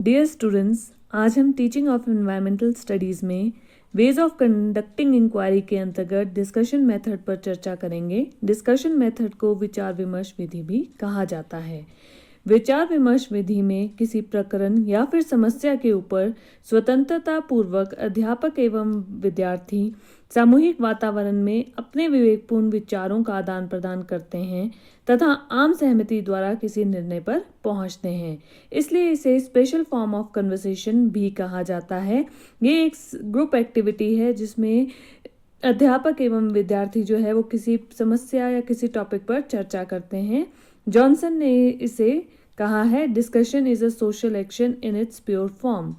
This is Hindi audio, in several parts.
डियर स्टूडेंट्स, आज हम टीचिंग ऑफ एनवायरमेंटल स्टडीज़ में वेज ऑफ कंडक्टिंग इंक्वायरी के अंतर्गत डिस्कशन मेथड पर चर्चा करेंगे। डिस्कशन मेथड को विचार विमर्श विधि भी कहा जाता है। विचार विमर्श विधि में किसी प्रकरण या फिर समस्या के ऊपर स्वतंत्रता पूर्वक अध्यापक एवं विद्यार्थी सामूहिक वातावरण में अपने विवेकपूर्ण विचारों का आदान प्रदान करते हैं तथा आम सहमति द्वारा किसी निर्णय पर पहुंचते हैं। इसलिए इसे स्पेशल फॉर्म ऑफ कन्वर्सेशन भी कहा जाता है। ये एक ग्रुप एक्टिविटी है जिसमें अध्यापक एवं विद्यार्थी जो है वो किसी समस्या या किसी टॉपिक पर चर्चा करते हैं। जॉनसन ने इसे कहा है, discussion is a social action in its pure form.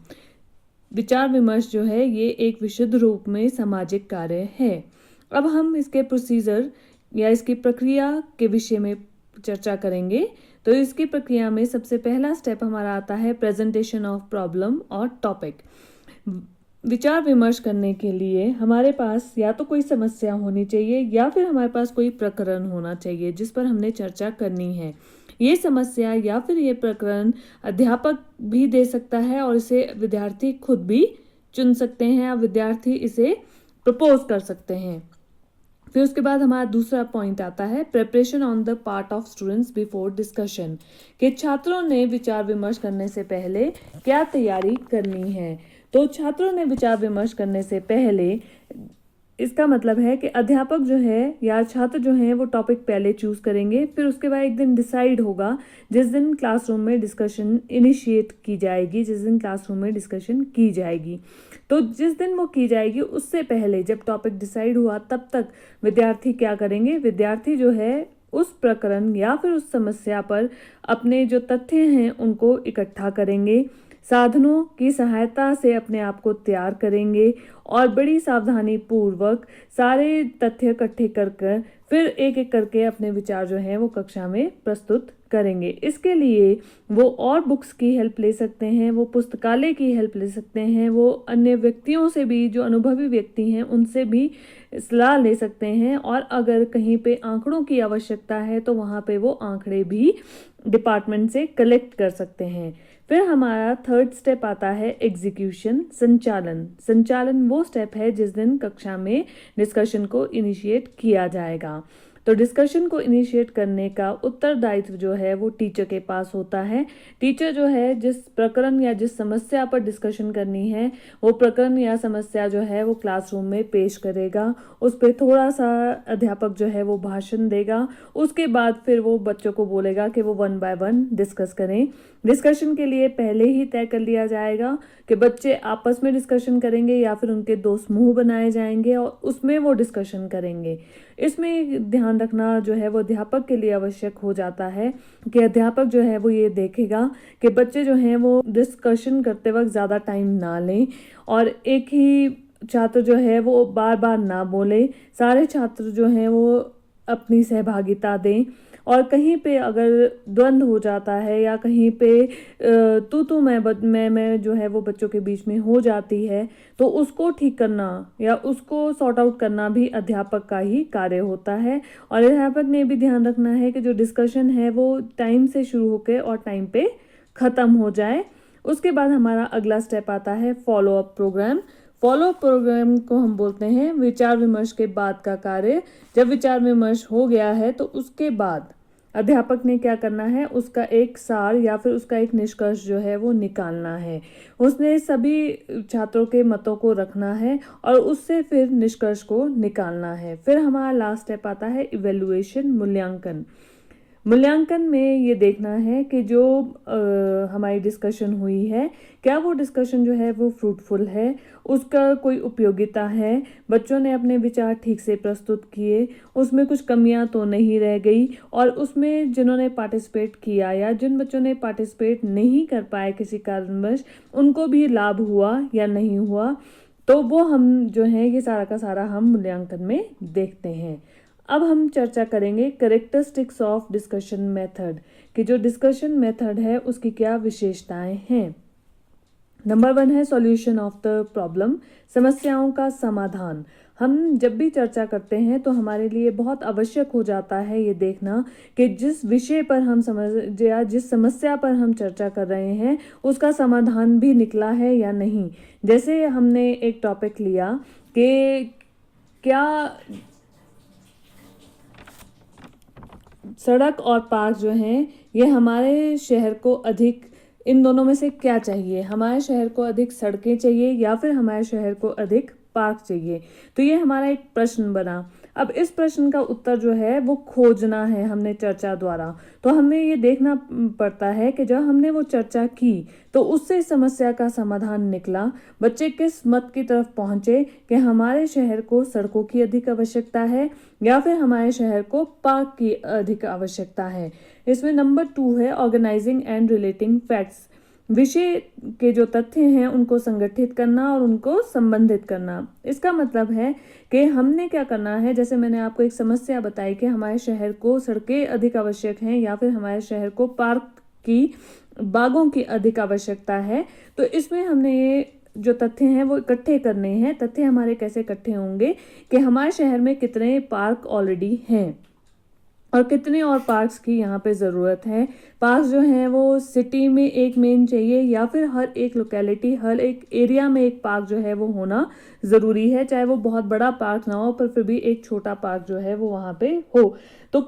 विचार विमर्श जो है ये एक विशुद्ध रूप में सामाजिक कार्य है। अब हम इसके प्रोसीजर या इसकी प्रक्रिया के विषय में चर्चा करेंगे। तो इसकी प्रक्रिया में सबसे पहला स्टेप हमारा आता है प्रेजेंटेशन ऑफ प्रॉब्लम और टॉपिक। विचार विमर्श करने के लिए हमारे पास या तो कोई समस्या होनी चाहिए या फिर हमारे पास कोई प्रकरण होना चाहिए जिस पर हमने चर्चा करनी है। ये समस्या या फिर ये प्रकरण अध्यापक भी दे सकता है और इसे विद्यार्थी खुद भी चुन सकते हैं या विद्यार्थी इसे प्रपोज कर सकते हैं। फिर उसके बाद हमारा दूसरा पॉइंट आता है preparation on the part of students before discussion, कि छात्रों ने विचार विमर्श करने से पहले क्या तैयारी करनी है। तो छात्रों ने विचार विमर्श करने से पहले इसका मतलब है कि अध्यापक जो है या छात्र जो हैं वो टॉपिक पहले चूज करेंगे। फिर उसके बाद एक दिन डिसाइड होगा जिस दिन क्लासरूम में डिस्कशन इनिशिएट की जाएगी, जिस दिन क्लासरूम में डिस्कशन की जाएगी। तो जिस दिन वो की जाएगी उससे पहले जब टॉपिक डिसाइड हुआ तब तक विद्यार्थी क्या करेंगे, विद्यार्थी जो है उस प्रकरण या फिर उस समस्या पर अपने जो तथ्य हैं उनको इकट्ठा करेंगे, साधनों की सहायता से अपने आप को तैयार करेंगे और बड़ी सावधानी पूर्वक सारे तथ्य इकट्ठे कर फिर एक एक करके अपने विचार जो हैं वो कक्षा में प्रस्तुत करेंगे। इसके लिए वो और बुक्स की हेल्प ले सकते हैं, वो पुस्तकालय की हेल्प ले सकते हैं, वो अन्य व्यक्तियों से भी जो अनुभवी व्यक्ति हैं उनसे भी सलाह ले सकते हैं और अगर कहीं पे आंकड़ों की आवश्यकता है तो वहाँ पे वो आंकड़े भी डिपार्टमेंट से कलेक्ट कर सकते हैं। फिर हमारा थर्ड स्टेप आता है एग्जीक्यूशन, संचालन। संचालन वो स्टेप है जिस दिन कक्षा में डिस्कशन को इनिशिएट किया जाएगा। तो डिस्कशन को इनिशिएट करने का उत्तरदायित्व जो है वो टीचर के पास होता है। टीचर जो है जिस प्रकरण या जिस समस्या पर डिस्कशन करनी है वो प्रकरण या समस्या जो है वो क्लासरूम में पेश करेगा। उस पर थोड़ा सा अध्यापक जो है वो भाषण देगा। उसके बाद फिर वो बच्चों को बोलेगा कि वो 1 बाय 1 डिस्कस करें। डिस्कशन के लिए पहले ही तय कर लिया जाएगा कि बच्चे आपस में डिस्कशन करेंगे या फिर उनके 2 समूह बनाए जाएंगे और उसमें वो डिस्कशन करेंगे। इसमें ध्यान रखना जो है वो अध्यापक के लिए आवश्यक हो जाता है कि अध्यापक जो है वो ये देखेगा कि बच्चे जो हैं वो डिस्कशन करते वक्त ज़्यादा टाइम ना लें और एक ही छात्र जो है वो बार बार ना बोले, सारे छात्र जो हैं वो अपनी सहभागिता दें और कहीं पे अगर द्वंद्व हो जाता है या कहीं पे तू मैं जो है वो बच्चों के बीच में हो जाती है तो उसको ठीक करना या उसको सॉर्ट आउट करना भी अध्यापक का ही कार्य होता है। और अध्यापक ने भी ध्यान रखना है कि जो डिस्कशन है वो टाइम से शुरू होकर और टाइम पे ख़त्म हो जाए। उसके बाद हमारा अगला स्टेप आता है follow up program. Follow up program को हम बोलते हैं विचार विमर्श के बाद का कार्य। जब विचार विमर्श हो गया है तो उसके बाद अध्यापक ने क्या करना है, उसका एक सार या फिर उसका एक निष्कर्ष जो है वो निकालना है। उसने सभी छात्रों के मतों को रखना है और उससे फिर निष्कर्ष को निकालना है। फिर हमारा लास्ट स्टेप आता है इवेल्युएशन, मूल्यांकन। मूल्यांकन में ये देखना है कि जो हमारी डिस्कशन हुई है क्या वो डिस्कशन जो है वो फ्रूटफुल है, उसका कोई उपयोगिता है, बच्चों ने अपने विचार ठीक से प्रस्तुत किए, उसमें कुछ कमियां तो नहीं रह गई और उसमें जिन्होंने पार्टिसिपेट किया या जिन बच्चों ने पार्टिसिपेट नहीं कर पाए किसी कारणवश उनको भी लाभ हुआ या नहीं हुआ। तो वो हम जो है ये सारा का सारा हम मूल्यांकन में देखते हैं। अब हम चर्चा करेंगे कैरेक्टरिस्टिक्स ऑफ डिस्कशन मेथड, कि जो डिस्कशन मेथड है उसकी क्या विशेषताएं हैं। नंबर 1 है सॉल्यूशन ऑफ द प्रॉब्लम, समस्याओं का समाधान। हम जब भी चर्चा करते हैं तो हमारे लिए बहुत आवश्यक हो जाता है ये देखना कि जिस विषय पर हम समझ या जिस समस्या पर हम चर्चा कर रहे हैं उसका समाधान भी निकला है या नहीं। जैसे हमने एक टॉपिक लिया कि क्या सड़क और पार्क जो हैं ये हमारे शहर को अधिक, इन दोनों में से क्या चाहिए, हमारे शहर को अधिक सड़कें चाहिए या फिर हमारे शहर को अधिक पार्क चाहिए। तो ये हमारा एक प्रश्न बना। अब इस प्रश्न का उत्तर जो है वो खोजना है हमने चर्चा द्वारा। तो हमें ये देखना पड़ता है कि जब हमने वो चर्चा की तो उससे समस्या का समाधान निकला, बच्चे किस मत की तरफ पहुंचे कि हमारे शहर को सड़कों की अधिक आवश्यकता है या फिर हमारे शहर को पार्क की अधिक आवश्यकता है। इसमें नंबर 2 है ऑर्गेनाइजिंग एंड रिलेटिंग फैक्ट्स। विषय के जो तथ्य हैं उनको संगठित करना और उनको संबंधित करना। इसका मतलब है कि हमने क्या करना है, जैसे मैंने आपको एक समस्या बताई कि हमारे शहर को सड़कें अधिक आवश्यक हैं या फिर हमारे शहर को पार्क की, बागों की अधिक आवश्यकता है। तो इसमें हमने ये जो तथ्य हैं वो इकट्ठे करने हैं। तथ्य हमारे कैसे इकट्ठे होंगे कि हमारे शहर में कितने पार्क ऑलरेडी हैं और कितने और पार्क्स की यहाँ पे ज़रूरत है। पार्क्स जो हैं वो सिटी में एक मेन चाहिए या फिर हर एक लोकेलिटी, हर एक एरिया में एक पार्क जो है वो होना ज़रूरी है, चाहे वो बहुत बड़ा पार्क ना हो पर फिर भी एक छोटा पार्क जो है वो वहाँ पे हो। तो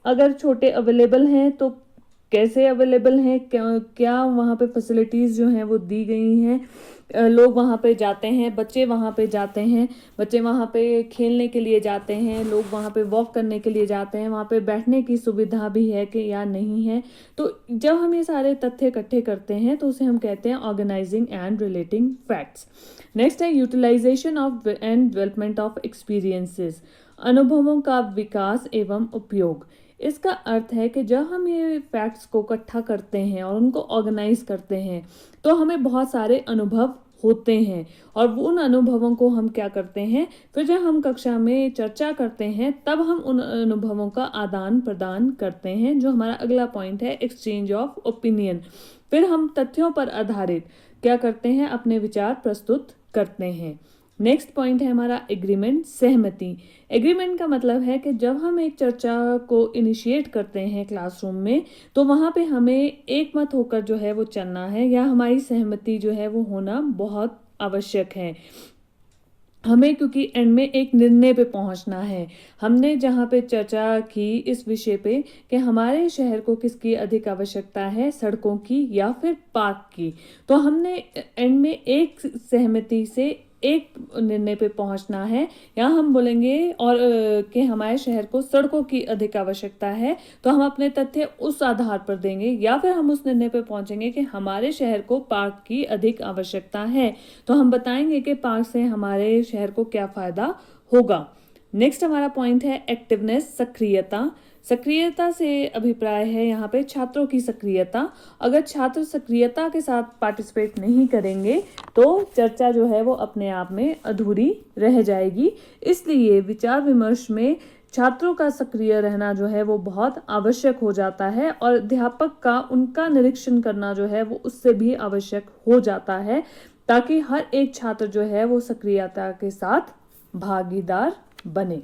अगर छोटे अवेलेबल हैं तो कैसे अवेलेबल हैं, क्या वहाँ पे फैसिलिटीज़ जो हैं वो दी गई हैं, लोग वहाँ पे जाते हैं, बच्चे वहाँ पे जाते हैं, बच्चे वहाँ पे खेलने के लिए जाते हैं, लोग वहाँ पे वॉक करने के लिए जाते हैं, वहाँ पे बैठने की सुविधा भी है कि या नहीं है। तो जब हम ये सारे तथ्य इकट्ठे करते हैं तो उसे हम कहते हैं organising and relating facts. Next है utilisation of and development of experiences, अनुभवों का विकास एवं उपयोग। इसका अर्थ है कि जब हम ये फैक्ट्स को इकट्ठा करते हैं और उनको ऑर्गेनाइज करते हैं तो हमें बहुत सारे अनुभव होते हैं और उन अनुभवों को हम क्या करते हैं, फिर जब हम कक्षा में चर्चा करते हैं तब हम उन अनुभवों का आदान प्रदान करते हैं, जो हमारा अगला पॉइंट है एक्सचेंज ऑफ ओपिनियन। फिर हम तथ्यों पर आधारित क्या करते हैं, अपने विचार प्रस्तुत करते हैं। नेक्स्ट पॉइंट है हमारा एग्रीमेंट, सहमति। एग्रीमेंट का मतलब है कि जब हम एक चर्चा को इनिशिएट करते हैं क्लासरूम में तो वहाँ पे हमें एक मत होकर जो है वो चलना है या हमारी सहमति जो है वो होना बहुत आवश्यक है हमें, क्योंकि एंड में एक निर्णय पे पहुंचना है। हमने जहाँ पे चर्चा की इस विषय पे कि हमारे शहर को किसकी अधिक आवश्यकता है, सड़कों की या फिर पार्क की, तो हमने एंड में एक सहमति से एक निर्णय पे पहुंचना है। या हम बोलेंगे और कि हमारे शहर को सड़कों की अधिक आवश्यकता है तो हम अपने तथ्य उस आधार पर देंगे, या फिर हम उस निर्णय पे पहुंचेंगे कि हमारे शहर को पार्क की अधिक आवश्यकता है तो हम बताएंगे कि पार्क से हमारे शहर को क्या फायदा होगा। नेक्स्ट हमारा पॉइंट है एक्टिवनेस, सक्रियता। सक्रियता से अभिप्राय है यहाँ पे छात्रों की सक्रियता। अगर छात्र सक्रियता के साथ पार्टिसिपेट नहीं करेंगे तो चर्चा जो है वो अपने आप में अधूरी रह जाएगी। इसलिए विचार विमर्श में छात्रों का सक्रिय रहना जो है वो बहुत आवश्यक हो जाता है और अध्यापक का उनका निरीक्षण करना जो है वो उससे भी आवश्यक हो जाता है, ताकि हर एक छात्र जो है वो सक्रियता के साथ भागीदार बने।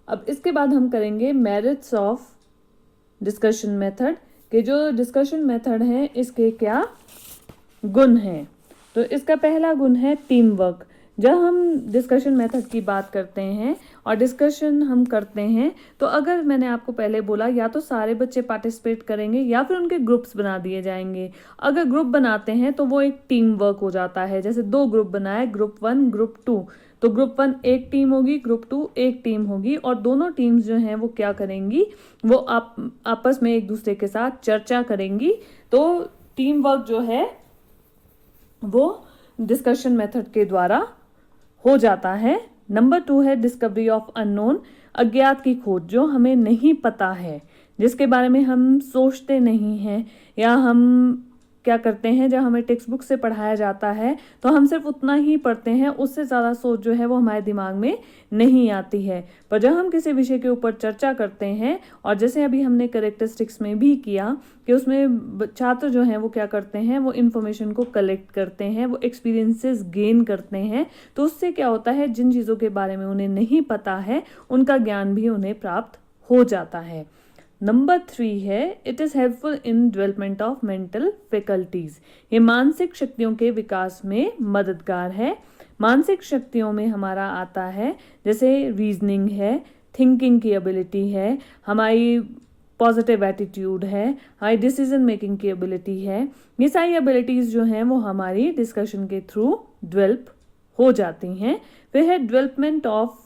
अब इसके बाद हम करेंगे मेरिट्स ऑफ डिस्कशन मेथड के जो डिस्कशन मेथड है इसके क्या गुण हैं। तो इसका पहला गुण है टीम वर्क। जब हम डिस्कशन मेथड की बात करते हैं और डिस्कशन हम करते हैं तो अगर मैंने आपको पहले बोला या तो सारे बच्चे पार्टिसिपेट करेंगे या फिर उनके ग्रुप्स बना दिए जाएंगे। अगर ग्रुप बनाते हैं तो वो एक टीम वर्क हो जाता है। जैसे 2 ग्रुप बनाए, ग्रुप 1 ग्रुप 2, तो ग्रुप 1 एक टीम होगी, ग्रुप 2 एक टीम होगी और दोनों टीम्स जो हैं वो क्या करेंगी, वो आपस में एक दूसरे के साथ चर्चा करेंगी। तो टीम वर्क जो है वो डिस्कशन मेथड के द्वारा हो जाता है। नंबर 2 है डिस्कवरी ऑफ अननोन, अज्ञात की खोज, जो हमें नहीं पता है, जिसके बारे में हम सोचते नहीं हैं या हम क्या करते हैं, जब हमें टेक्स्ट बुक से पढ़ाया जाता है तो हम सिर्फ उतना ही पढ़ते हैं, उससे ज़्यादा सोच जो है वो हमारे दिमाग में नहीं आती है। पर जब हम किसी विषय के ऊपर चर्चा करते हैं, और जैसे अभी हमने कैरेक्टरिस्टिक्स में भी किया कि उसमें छात्र जो हैं वो क्या करते हैं, वो इन्फॉर्मेशन को कलेक्ट करते हैं, वो एक्सपीरियंसेस गेन करते हैं, तो उससे क्या होता है, जिन चीज़ों के बारे में उन्हें नहीं पता है उनका ज्ञान भी उन्हें प्राप्त हो जाता है। नंबर 3 है, it is helpful in development of mental faculties. ये मानसिक शक्तियों के विकास में मददगार है। मानसिक शक्तियों में हमारा आता है जैसे रीजनिंग है, थिंकिंग की एबिलिटी है, हमारी पॉजिटिव एटीट्यूड है, हमारी डिसीजन मेकिंग की एबिलिटी है। ये सारी एबिलिटीज़ जो हैं वो हमारी डिस्कशन के थ्रू डेवलप हो जाती हैं। फिर है डेवलपमेंट ऑफ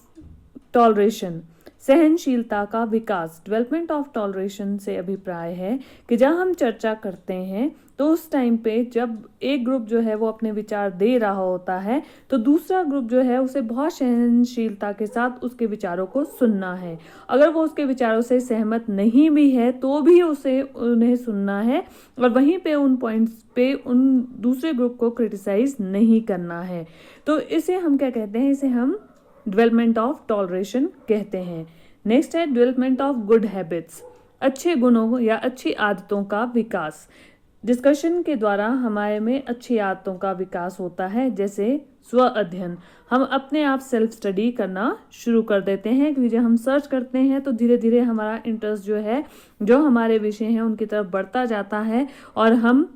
टॉलरेशन, सहनशीलता का विकास। डेवलपमेंट ऑफ टॉलरेशन से अभिप्राय है कि जब हम चर्चा करते हैं तो उस टाइम पे जब एक ग्रुप जो है वो अपने विचार दे रहा होता है तो दूसरा ग्रुप जो है उसे बहुत सहनशीलता के साथ उसके विचारों को सुनना है। अगर वो उसके विचारों से सहमत नहीं भी है तो भी उन्हें सुनना है, और वहीं पे उन पॉइंट्स पे उन दूसरे ग्रुप को क्रिटिसाइज नहीं करना है। तो इसे हम क्या कहते हैं, इसे हम डेवलपमेंट ऑफ टॉलरेशन कहते हैं। नेक्स्ट है डेवलपमेंट ऑफ गुड हैबिट्स, अच्छे गुणों या अच्छी आदतों का विकास। डिस्कशन के द्वारा हमारे में अच्छी आदतों का विकास होता है, जैसे स्व अध्ययन। हम अपने आप सेल्फ स्टडी करना शुरू कर देते हैं, क्योंकि जब हम सर्च करते हैं तो धीरे धीरे हमारा इंटरेस्ट जो है, जो हमारे विषय हैं उनकी तरफ बढ़ता जाता है, और हम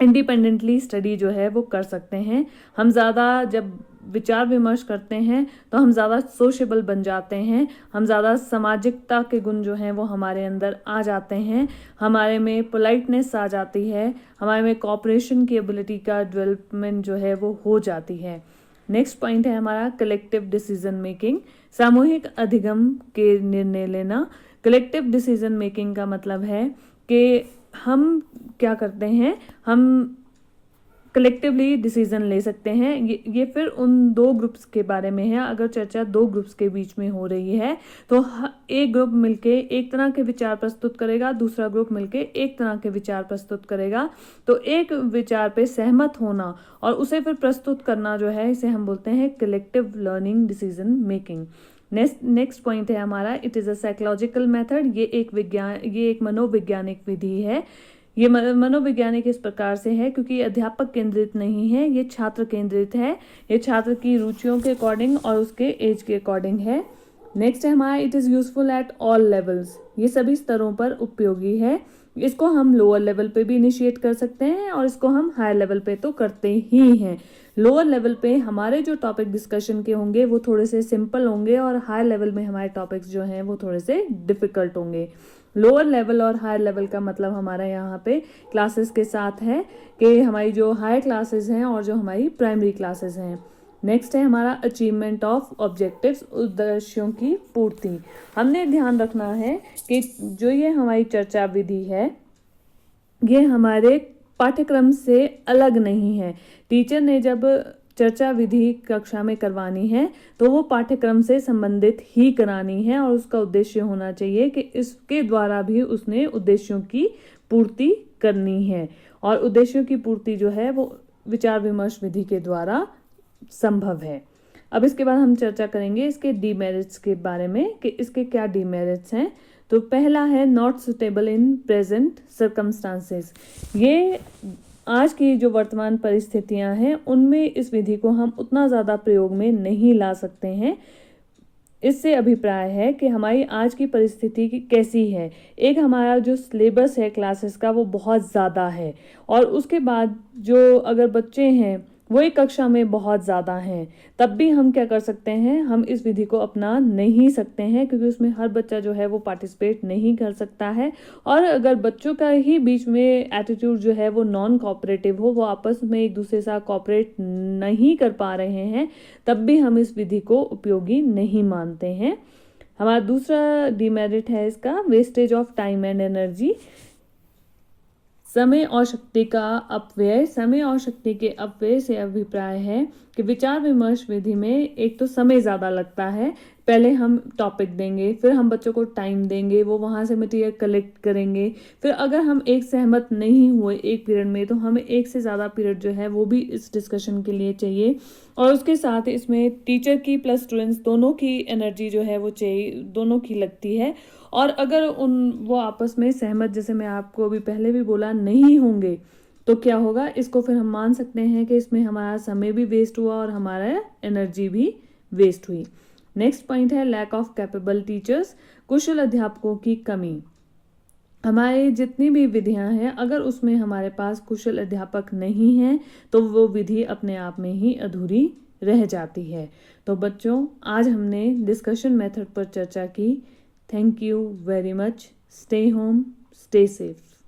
इंडिपेंडेंटली स्टडी जो है वो कर सकते हैं। हम ज़्यादा जब विचार विमर्श करते हैं तो हम ज़्यादा सोशेबल बन जाते हैं, हम ज़्यादा सामाजिकता के गुण जो हैं वो हमारे अंदर आ जाते हैं, हमारे में पोलाइटनेस आ जाती है, हमारे में कोऑपरेशन की एबिलिटी का डेवलपमेंट जो है वो हो जाती है। नेक्स्ट पॉइंट है हमारा कलेक्टिव डिसीजन मेकिंग, सामूहिक अधिगम के निर्णय लेना। कलेक्टिव डिसीजन मेकिंग का मतलब है कि हम क्या करते हैं, हम कलेक्टिवली डिसीजन ले सकते हैं। ये फिर उन दो ग्रुप्स के बारे में है। अगर चर्चा दो ग्रुप्स के बीच में हो रही है तो एक ग्रुप मिलके एक तरह के विचार प्रस्तुत करेगा, दूसरा ग्रुप मिलके एक तरह के विचार प्रस्तुत करेगा। तो एक विचार पे सहमत होना और उसे फिर प्रस्तुत करना जो है, इसे हम बोलते हैं collective learning decision making. Next point है हमारा, it is a psychological method. ये एक मनोवैज्ञानिक विधि है। ये मनोवैज्ञानिक इस प्रकार से है क्योंकि अध्यापक केंद्रित नहीं है, ये छात्र केंद्रित है। ये छात्र की रुचियों के अकॉर्डिंग और उसके एज के अकॉर्डिंग है। नेक्स्ट है हमारा, it is useful at all levels. ये सभी स्तरों पर उपयोगी है। इसको हम लोअर लेवल पे भी इनिशिएट कर सकते हैं और इसको हम हायर लेवल पे तो करते ही हैं। लोअर लेवल पे हमारे जो टॉपिक डिस्कशन के होंगे वो थोड़े से सिंपल होंगे, और हायर लेवल में हमारे टॉपिक्स जो हैं वो थोड़े से डिफिकल्ट होंगे। लोअर लेवल और हायर लेवल का मतलब हमारा यहाँ पे क्लासेस के साथ है कि हमारी जो हायर क्लासेस हैं और जो हमारी प्राइमरी क्लासेस हैं। नेक्स्ट है हमारा अचीवमेंट ऑफ ऑब्जेक्टिव्स, उद्देश्यों की पूर्ति। हमने ध्यान रखना है कि जो ये हमारी चर्चा विधि है ये हमारे पाठ्यक्रम से अलग नहीं है। टीचर ने जब चर्चा विधि कक्षा में करवानी है तो वो पाठ्यक्रम से संबंधित ही करानी है, और उसका उद्देश्य होना चाहिए कि इसके द्वारा भी उसने उद्देश्यों की पूर्ति करनी है, और उद्देश्यों की पूर्ति जो है वो विचार विमर्श विधि के द्वारा संभव है। अब इसके बाद हम चर्चा करेंगे इसके डीमेरिट्स के बारे में कि इसके क्या डीमेरिट्स हैं। तो पहला है not suitable in present circumstances. ये आज की जो वर्तमान परिस्थितियां हैं उनमें इस विधि को हम उतना ज़्यादा प्रयोग में नहीं ला सकते हैं। इससे अभिप्राय है कि हमारी आज की परिस्थिति कैसी है। एक हमारा जो सिलेबस है क्लासेस का वो बहुत ज़्यादा है, और उसके बाद जो अगर बच्चे हैं वो एक कक्षा में बहुत ज़्यादा हैं, तब भी हम क्या कर सकते हैं, हम इस विधि को अपना नहीं सकते हैं, क्योंकि उसमें हर बच्चा जो है वो पार्टिसिपेट नहीं कर सकता है। और अगर बच्चों का ही बीच में एटीट्यूड जो है वो नॉन कोऑपरेटिव हो, वो आपस में एक दूसरे से कोऑपरेट नहीं कर पा रहे हैं, तब भी हम इस विधि को उपयोगी नहीं मानते हैं। हमारा दूसरा डिमेरिट है इसका wastage of time and energy, समय और शक्ति का अपव्यय। समय और शक्ति के अपव्यय से अभिप्राय है कि कि विचार विमर्श विधि में एक तो समय ज़्यादा लगता है, पहले हम टॉपिक देंगे, फिर हम बच्चों को टाइम देंगे, वो वहाँ से मटेरियल कलेक्ट करेंगे, फिर अगर हम एक सहमत नहीं हुए एक पीरियड में तो हमें एक से ज़्यादा पीरियड जो है वो भी इस डिस्कशन के लिए चाहिए। और उसके साथ इसमें टीचर की प्लस स्टूडेंट्स दोनों की एनर्जी जो है वो चाहिए, दोनों की लगती है। और अगर वो आपस में सहमत, जैसे मैं आपको अभी पहले भी बोला, नहीं होंगे तो क्या होगा, इसको फिर हम मान सकते हैं कि इसमें हमारा समय भी वेस्ट हुआ और हमारा एनर्जी भी वेस्ट हुई। नेक्स्ट पॉइंट है लैक ऑफ कैपेबल टीचर्स, कुशल अध्यापकों की कमी। हमारे जितनी भी विधियां हैं, अगर उसमें हमारे पास कुशल अध्यापक नहीं हैं तो वो विधि अपने आप में ही अधूरी रह जाती है। तो बच्चों, आज हमने डिस्कशन मेथड पर चर्चा की। Thank you very much. Stay home, stay safe.